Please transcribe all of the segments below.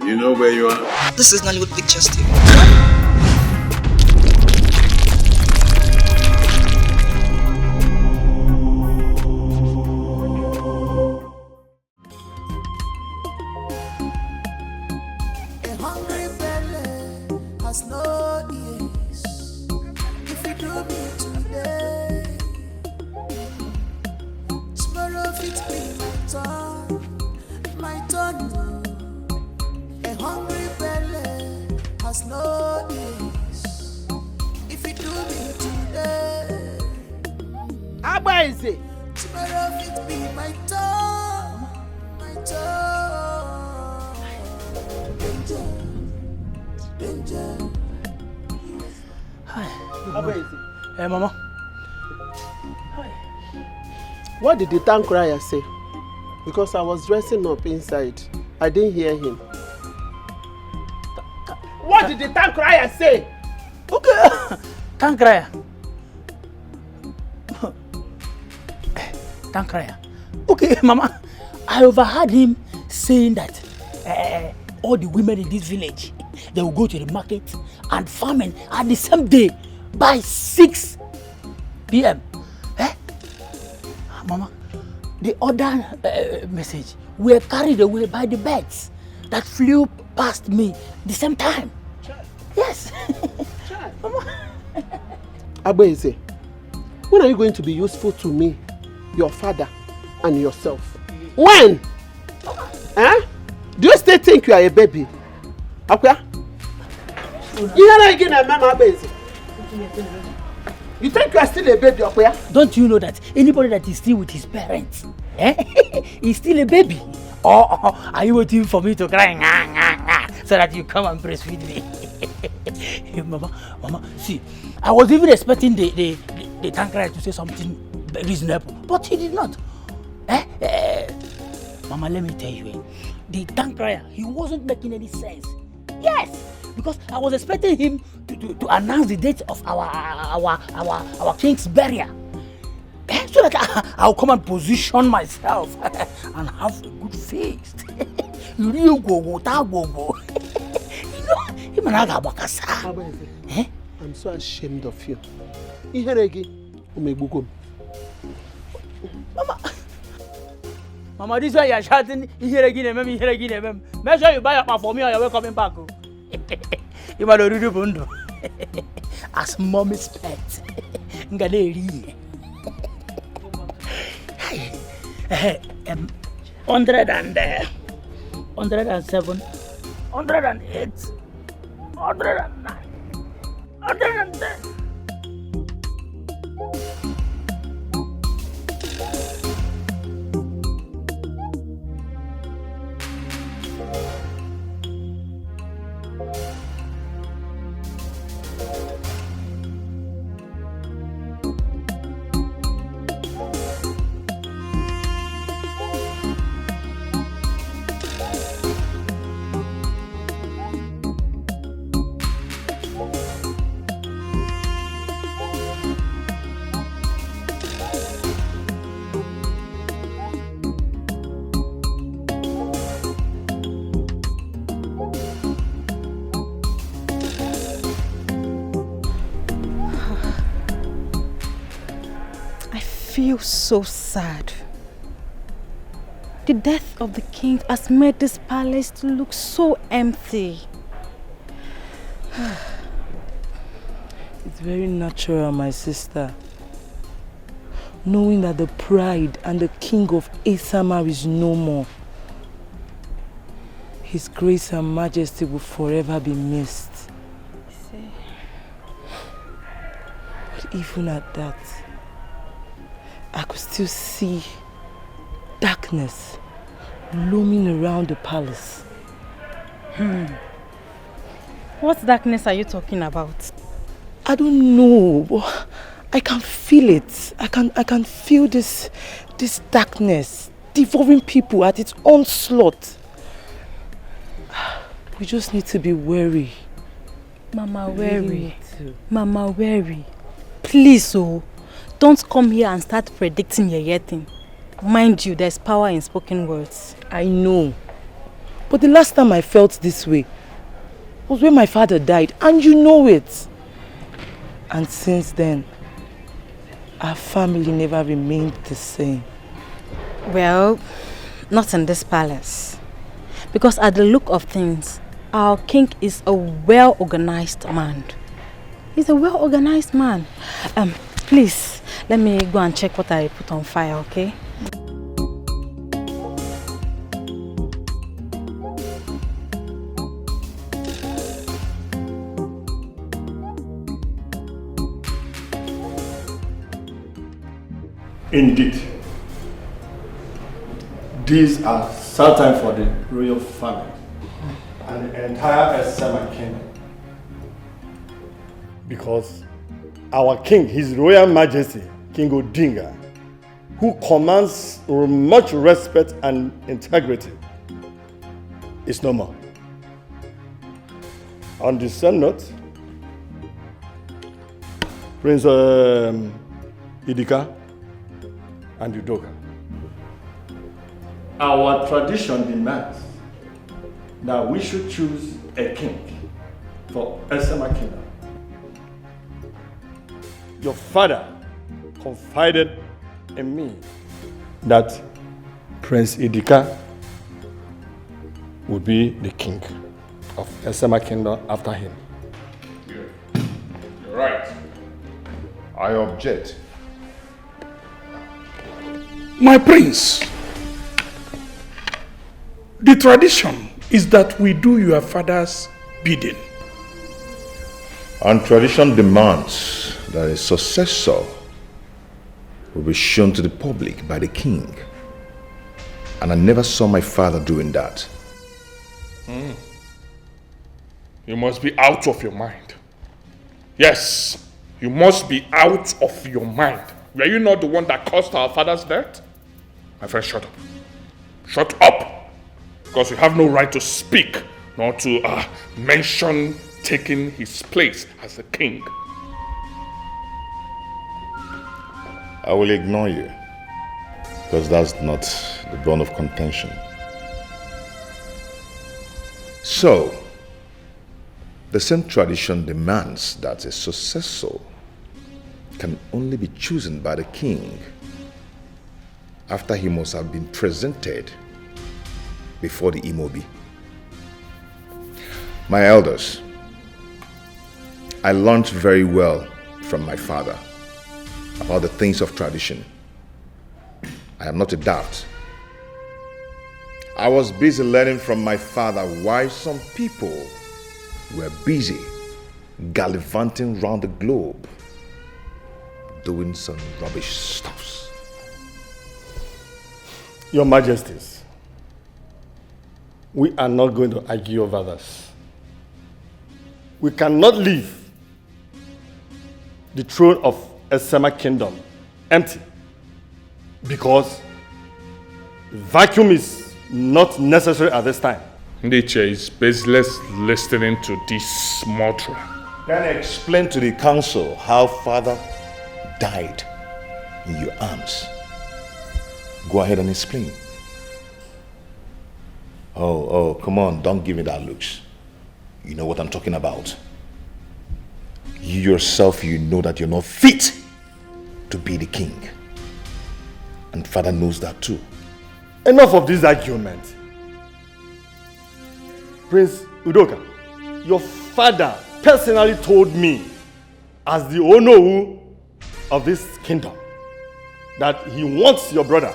You know where you are? This is Nollywoodpicturestv. Hey, Mama. Hi. What did the tank crier say? Because I was dressing up inside. I didn't hear him. What did the tank crier say? Okay. Tank crier. Tank crier. Okay, Mama. I overheard him saying that all the women in this village, they will go to the market and farming at the same day by 6 p.m. Mama, the other message were carried away by the birds that flew past me the same time. Child. Yes. Child. Mama. Abeze, when are you going to be useful to me, your father, and yourself? When? Huh? Do you still think you are a baby? Okay? You think you are still a baby, okay? Don't you know that anybody that is still with his parents, is still a baby? Or are you waiting for me to cry so that you come and breastfeed me? Mama, see, I was even expecting the tank crier to say something reasonable, but he did not. Mama, let me tell you, the tank crier, he wasn't making any sense. Yes, because I was expecting him to announce the date of our king's burial, so that I'll come and position myself and have a good feast. You go. I'm so ashamed of you. Mama, this way you're shouting, here again. Make sure you buy up for me or you're coming back. You might already bundle. As mommy's pet. 107, 108, 109, 110. I feel so sad. The death of the king has made this palace to look so empty. It's very natural, my sister. Knowing that the pride and the king of Isama is no more. His grace and majesty will forever be missed. But even at that, I could still see darkness looming around the palace. What darkness are you talking about? I don't know, but I can feel it. I can feel this darkness devouring people at its onslaught. We just need to be wary. Mama, wary. Mama, wary. Please, don't come here and start predicting your thing. Mind you, there's power in spoken words. I know. But the last time I felt this way was when my father died, and you know it. And since then, our family never remained the same. Well, not in this palace. Because at the look of things, our king is a well-organized man. He's a well-organized man. Please, let me go and check what I put on fire, okay? Indeed, these are sad time for the royal family and the entire Isama kingdom. Because our king, His Royal Majesty, King Odinga, who commands much respect and integrity, is no more. On the same note, Prince Idika and Udoka, our tradition demands that we should choose a king for Isama kingdom. Your father confided in me that Prince Idika would be the king of Isama kingdom after him. You're right. I object. My prince, the tradition is that we do your father's bidding. And tradition demands that a successor will be shown to the public by the king. And I never saw my father doing that. You must be out of your mind. Yes, you must be out of your mind. Were you not the one that caused our father's death? My friend, shut up. Shut up! Because you have no right to speak, nor to mention taking his place as the king. I will ignore you, because that's not the bone of contention. So, the same tradition demands that a successor can only be chosen by the king after he must have been presented before the Imobi. My elders, I learned very well from my father about the things of tradition. I am not a daft. I was busy learning from my father why some people were busy gallivanting around the globe doing some rubbish stuffs. Your Majesties, we are not going to argue over this. We cannot leave the throne of Isama kingdom empty because the vacuum is not necessary at this time. Nature is baseless listening to this mantra. Can I explain to the council how father died in your arms? Go ahead and explain. Oh, come on, don't give me that looks. You know what I'm talking about. You yourself, you know that you're not fit to be the king. And father knows that too. Enough of this argument. Prince Udoka, your father personally told me, as the Onowu of this kingdom, that he wants your brother,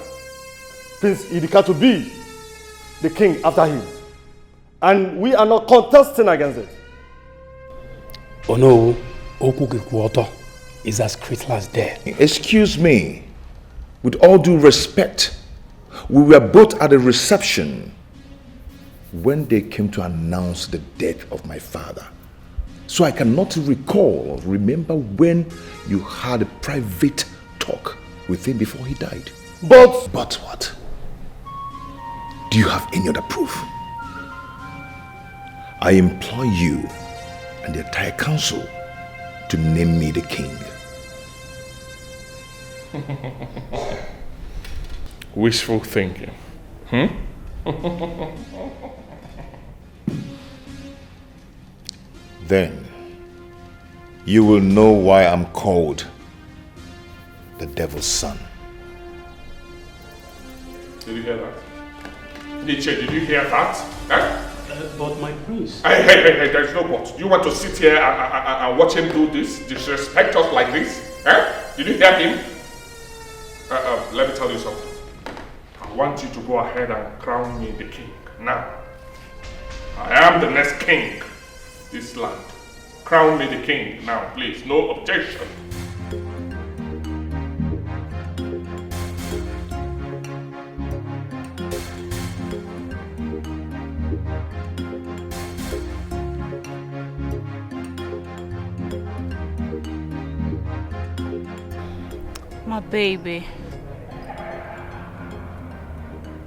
Prince Idika, to be the king after him. And we are not contesting against it. Onowu Okukikuoto is as critical as there. Excuse me, with all due respect, we were both at a reception when they came to announce the death of my father. So I cannot recall or remember when you had a private talk with him before he died. But what? Do you have any other proof? I implore you and the entire council to name me the king. Wishful thinking. Then you will know why I'm called the devil's son. Did you hear that? Nietzsche, did you hear that? Eh? But my prince. Hey, there's no but. Do you want to sit here and watch him do this? Disrespect us like this? Eh? Did you hear him? Let me tell you something. I want you to go ahead and crown me the king. Now, I am the next king of this land. Crown me the king now, please. No objection. My baby.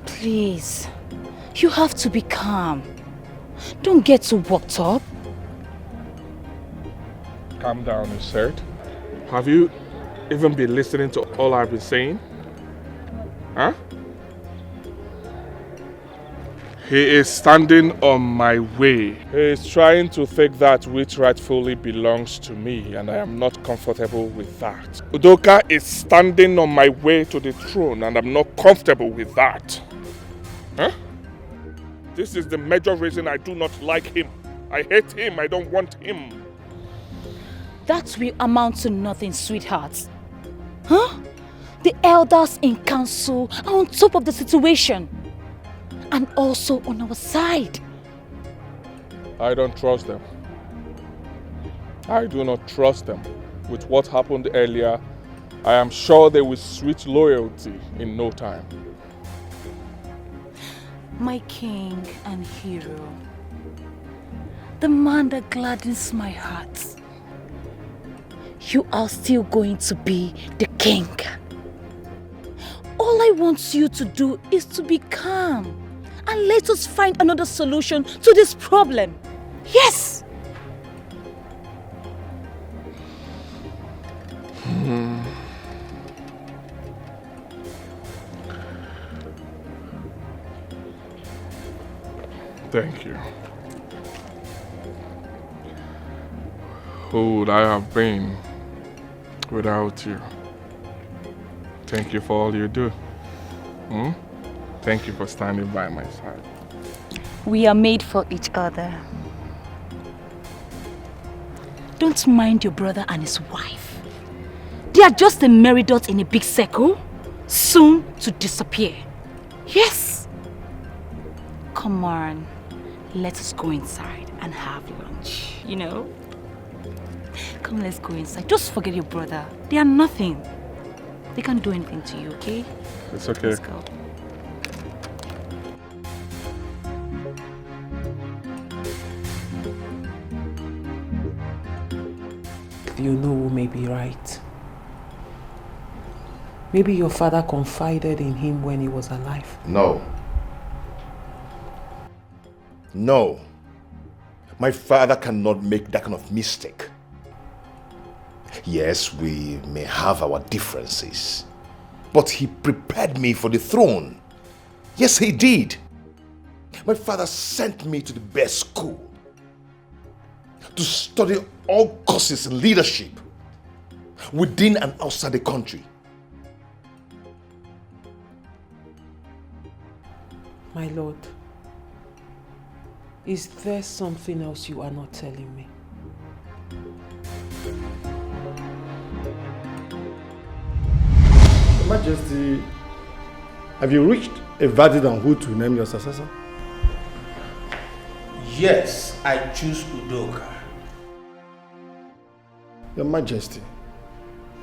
Please, you have to be calm. Don't get too worked up. Calm down, you said. Have you even been listening to all I've been saying? Huh? He is standing on my way. He is trying to take that which rightfully belongs to me, and I am not comfortable with that. Udoka is standing on my way to the throne, and I'm not comfortable with that. Huh? This is the major reason I do not like him. I hate him. I don't want him. That will amount to nothing, sweetheart. Huh? The elders in council are on top of the situation. And also on our side. I don't trust them. I do not trust them. With what happened earlier, I am sure they will switch loyalty in no time. My king and hero. The man that gladdens my heart. You are still going to be the king. All I want you to do is to be calm. And let us find another solution to this problem. Yes! Thank you. Who would I have been without you? Thank you for all you do. Thank you for standing by my side. We are made for each other. Don't mind your brother and his wife. They are just a merry dot in a big circle, soon to disappear. Yes! Come on, let us go inside and have lunch, you know? Come, let's go inside. Just forget your brother. They are nothing. They can't do anything to you, okay? It's okay. Let's go. You know who may be right. Maybe your father confided in him when he was alive. No. No. My father cannot make that kind of mistake. Yes, we may have our differences, but he prepared me for the throne. Yes, he did. My father sent me to the best school to study all courses in leadership within and outside the country. My lord, is there something else you are not telling me? Your Majesty, have you reached a verdict on who to name your successor? Yes, I choose Udoka. Your Majesty,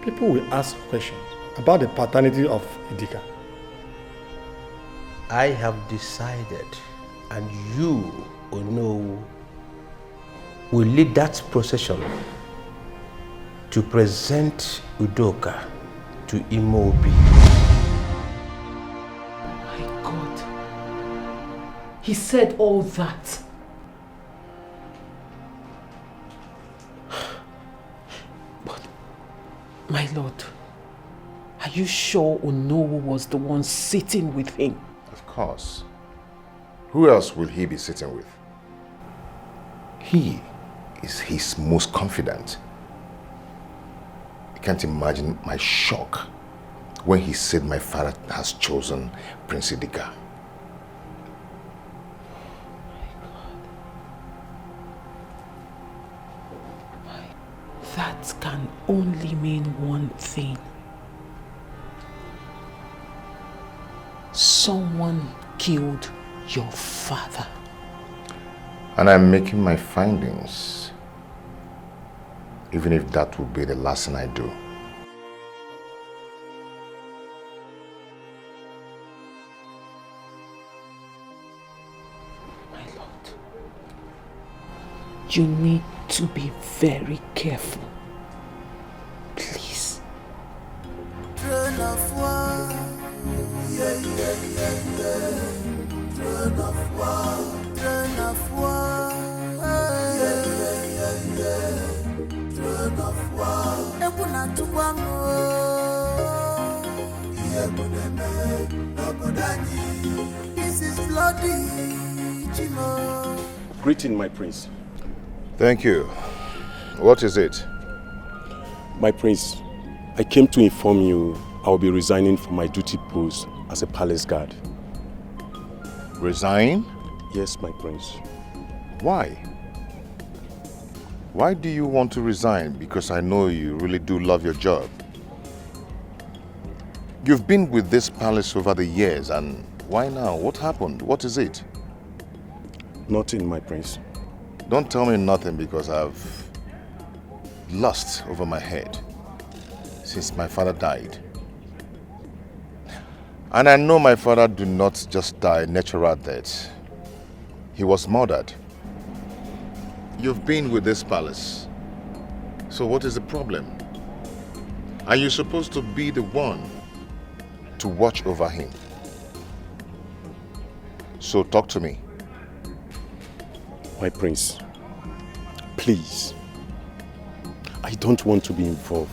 people will ask questions about the paternity of Idika. I have decided, and you, Ono, will lead that procession to present Udoka to Imobi. My God, he said all that. But, my lord, are you sure Onowu was the one sitting with him? Of course. Who else will he be sitting with? He is his most confident. You can't imagine my shock when he said my father has chosen Prince Idika. That can only mean one thing. Someone killed your father. And I'm making my findings, even if that will be the last thing I do. My lord, you need to be very careful. Please. Turn of war. Yeah, yeah, yeah, yeah. Turn of war. Turn of war. Yeah, yeah, yeah, yeah. Turn of war. Ebuna tuwamu. Yebuneme. Nobudani. This is bloody. Chimo. Greeting, my prince. Thank you. What is it? My prince, I came to inform you I will be resigning from my duty post as a palace guard. Resign? Yes, my prince. Why? Why do you want to resign? Because I know you really do love your job. You've been with this palace over the years, and why now? What happened? What is it? Nothing, my prince. Don't tell me nothing, because I've lost over my head since my father died. And I know my father did not just die natural death. He was murdered. You've been with this palace. So what is the problem? Are you supposed to be the one to watch over him? So talk to me. My prince, please. I don't want to be involved.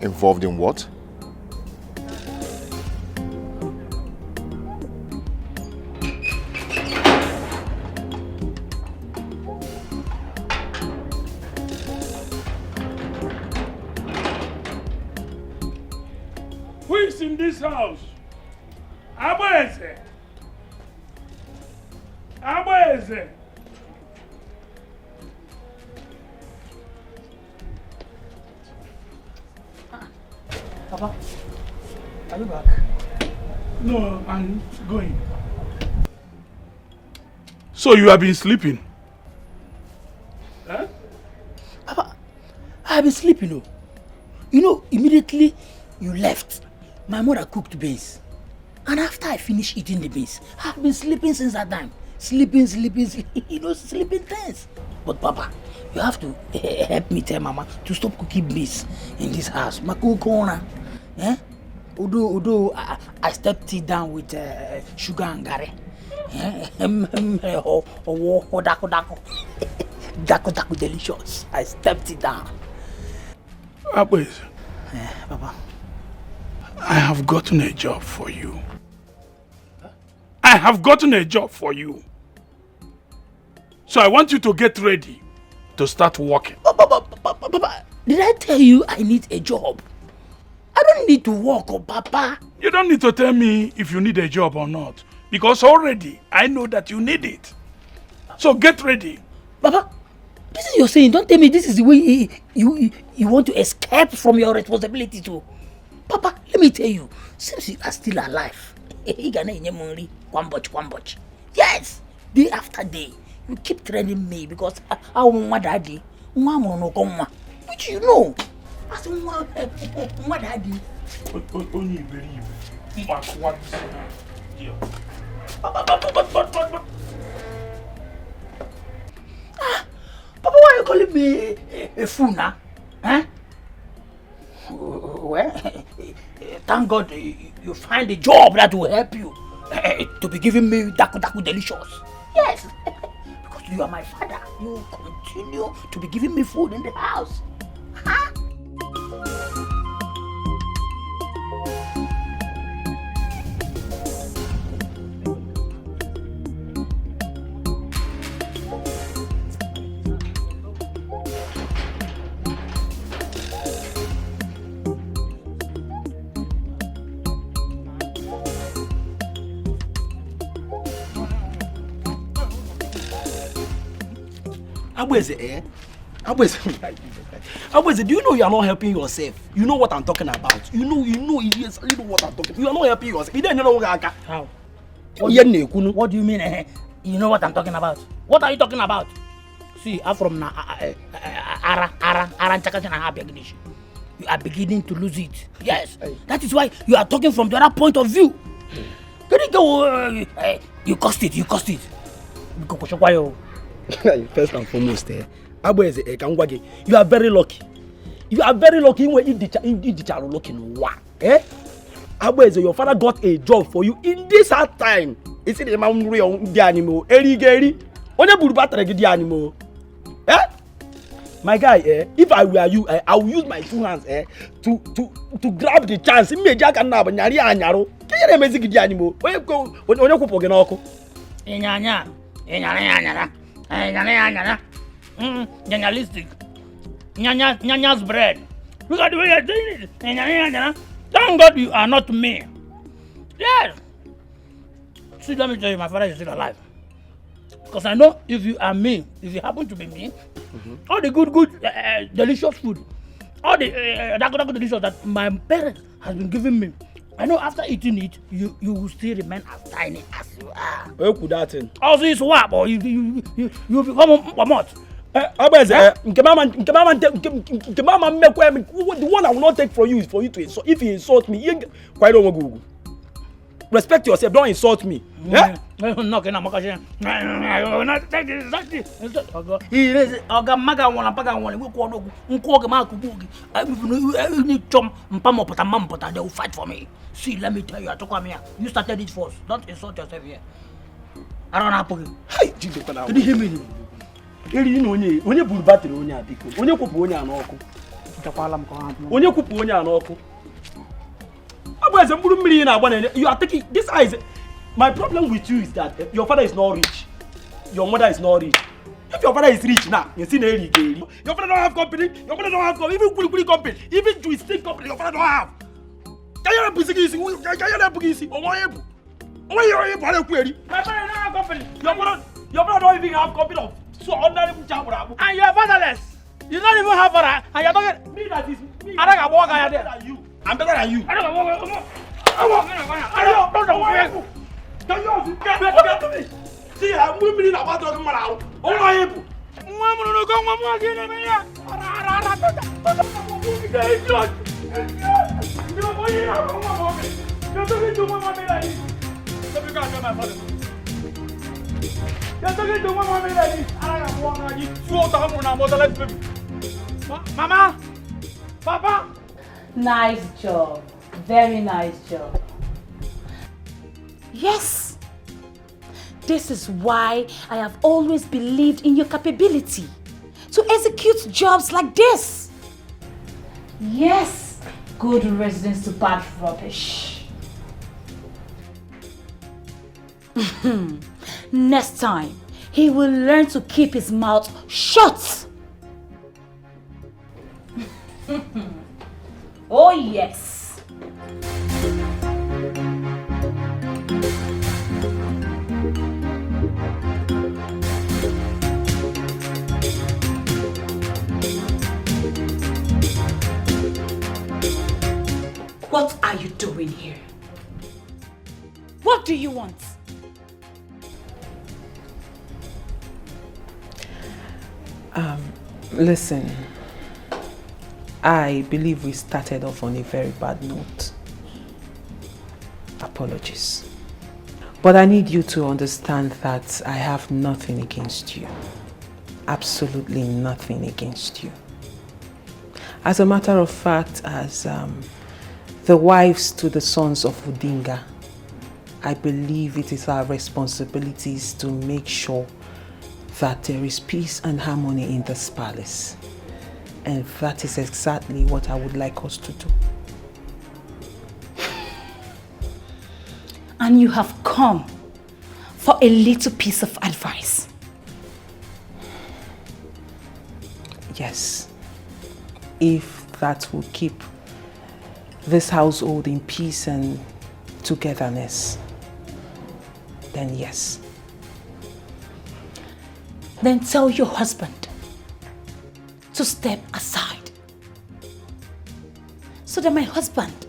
Involved in what? Who is in this house? Abweze. Abweze. Papa, are you back? No, I'm going. So you have been sleeping? Huh? Papa, I have been sleeping. Oh. You know, immediately you left, my mother cooked beans. And after I finished eating the beans, I've been sleeping since that time. Sleeping, you know, sleeping things. But Papa, you have to help me tell Mama to stop cooking beans in this house. Makukona. Eh? Although I stepped it down with sugar and garri. Dako delicious. I stepped it down. Abweze. Papa. I have gotten a job for you. I have gotten a job for you. So I want you to get ready to start working. Papa, did I tell you I need a job? I don't need to work, oh, Papa. You don't need to tell me if you need a job or not. Because already I know that you need it. So get ready. Papa, this is your saying. Don't tell me this is the way you want to escape from your responsibility too. Papa, let me tell you, since you are still alive, yes, day after day, you keep training me because I want my daddy, which you know. I said, my daddy. Only believe. Papa, why are you calling me a fool now? Huh? Well, thank God you find a job that will help you to be giving me daku delicious. Yes, because you are my father. You continue to be giving me food in the house. Huh? Abweze, eh? Abweze, do you know you are not helping yourself? You know what I'm talking about. You know what I'm talking about. You are not helping yourself. You don't know how. What do you mean? You know what I'm talking about? What are you talking about? See, I'm from you are beginning to lose it. Yes, that is why you are talking from the other point of view. You cost it. First and foremost, Abweze, you are very lucky. You are very lucky when you are looking one. Abweze, your father got a job for you in this hard time. Is it the man real the animal? Erigeri? On a bulbatra the animal. My guy, if I were you, I will use my two hands to grab the chance. Immediately can now nyari anyaro. Can you make the animal? Where you go? When you go pogenoko? Nyanya. Nyanyalistic. Nyanya's bread. Look at the way you're doing it. Thank God you are not me. Yes. See, let me tell you, my father is still alive. Because I know if you are me, if you happen to be me, all the good, delicious food, all the that delicious that my parents has been giving me, I know after eating it, you will still remain as tiny as you are. Where could that thing? Also, it's what, or you become a what? The one I will not take from you is for you to insult. If you insult me, quite don't go. Respect yourself, don't insult me. They will fight for me. See, let me tell you, I took here. You started it first. Don't insult yourself here. I don't know. Hey, did you hear me? You know, when you pull battery on your dick, when you put on your uncle. When you put on your uncle. You are taking this eyes. My problem with you is that your father is not rich. Your mother is not rich. If your father is rich now, you see your father don't have company. Your father don't have company. Even Kuli company, even Twisting company, your father don't have. Can you help me? Why you are query? My father don't have company. Your father don't even have company of so ordinary job. And you are fatherless. You don't even have father. And you are talking me that is me. I don't walk out there. I'm better than you. I don't walk. Get to me. See, I'm moving about talking about all I am. Mama, Papa. Nice job. Very nice job. Yes. This is why I have always believed in your capability to execute jobs like this. Yes. Good residence to bad rubbish. Next time, he will learn to keep his mouth shut. Oh yes. What are you doing here? What do you want? Listen, I believe we started off on a very bad note. Apologies. But I need you to understand that I have nothing against you. Absolutely nothing against you. As a matter of fact, as the wives to the sons of Udinga, I believe it is our responsibilities to make sure that there is peace and harmony in this palace. And that is exactly what I would like us to do. And you have come for a little piece of advice. Yes. If that will keep this household in peace and togetherness, then yes. Then tell your husband to step aside so that my husband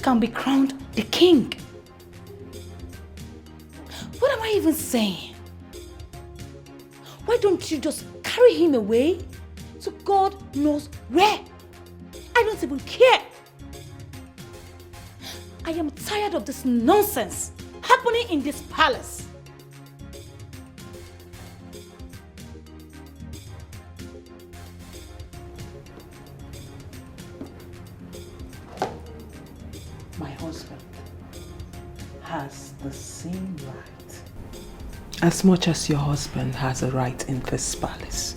can be crowned the king. What am I even saying? Why don't you just carry him away to God knows where? I don't even care. I am tired of this nonsense happening in this palace. My husband has the same right as much as your husband has a right in this palace.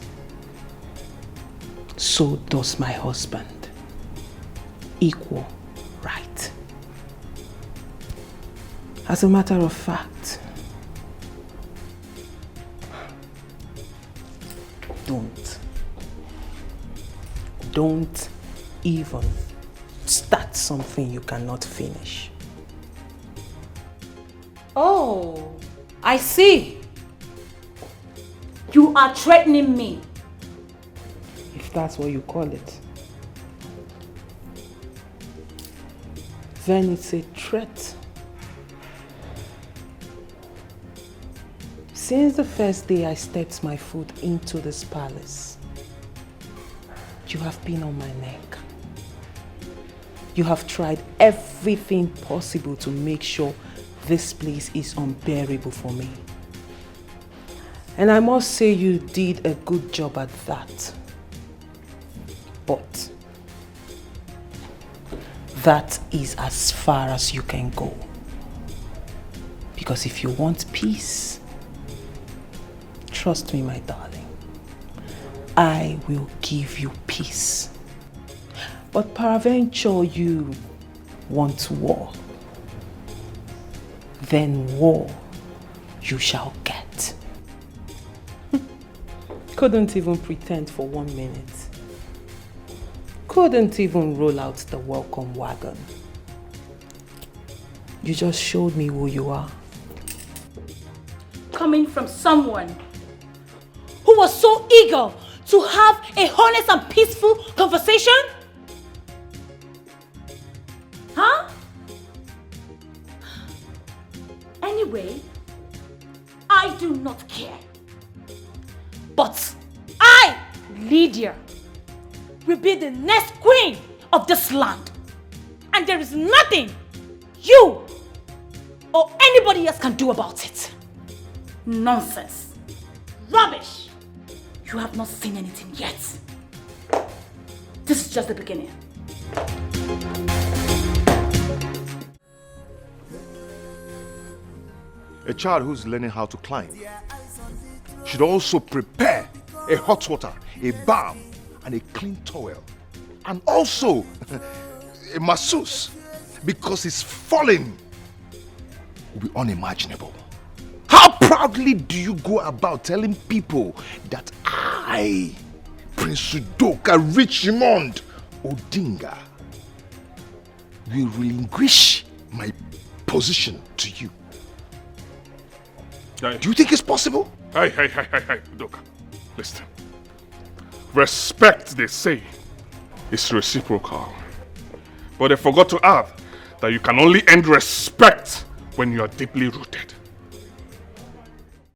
So does my husband. Equal right. As a matter of fact, don't even start something you cannot finish. Oh, I see. You are threatening me. If that's what you call it. Then it's a threat. Since the first day I stepped my foot into this palace, you have been on my neck. You have tried everything possible to make sure this place is unbearable for me. And I must say you did a good job at that. But that is as far as you can go. Because if you want peace, trust me, my darling, I will give you peace. But peradventure you want war, then war you shall get. Couldn't even pretend for 1 minute. Couldn't even roll out the welcome wagon. You just showed me who you are. Coming from someone who was so eager to have a honest and peaceful conversation? Huh? Anyway, I do not care. But I, Lydia, will be the next queen of this land. And there is nothing you or anybody else can do about it. Nonsense. Rubbish. You have not seen anything yet. This is just the beginning. A child who's learning how to climb should also prepare a hot water, a balm, and a clean towel. And also a masseuse, because his falling will be unimaginable. How proudly do you go about telling people that I, Prince Udoka Richmond Odinga, will relinquish my position to you? Hey. Do you think it's possible? Hey, Udoka. Listen. Respect, they say, is reciprocal. But they forgot to add that you can only end respect when you are deeply rooted.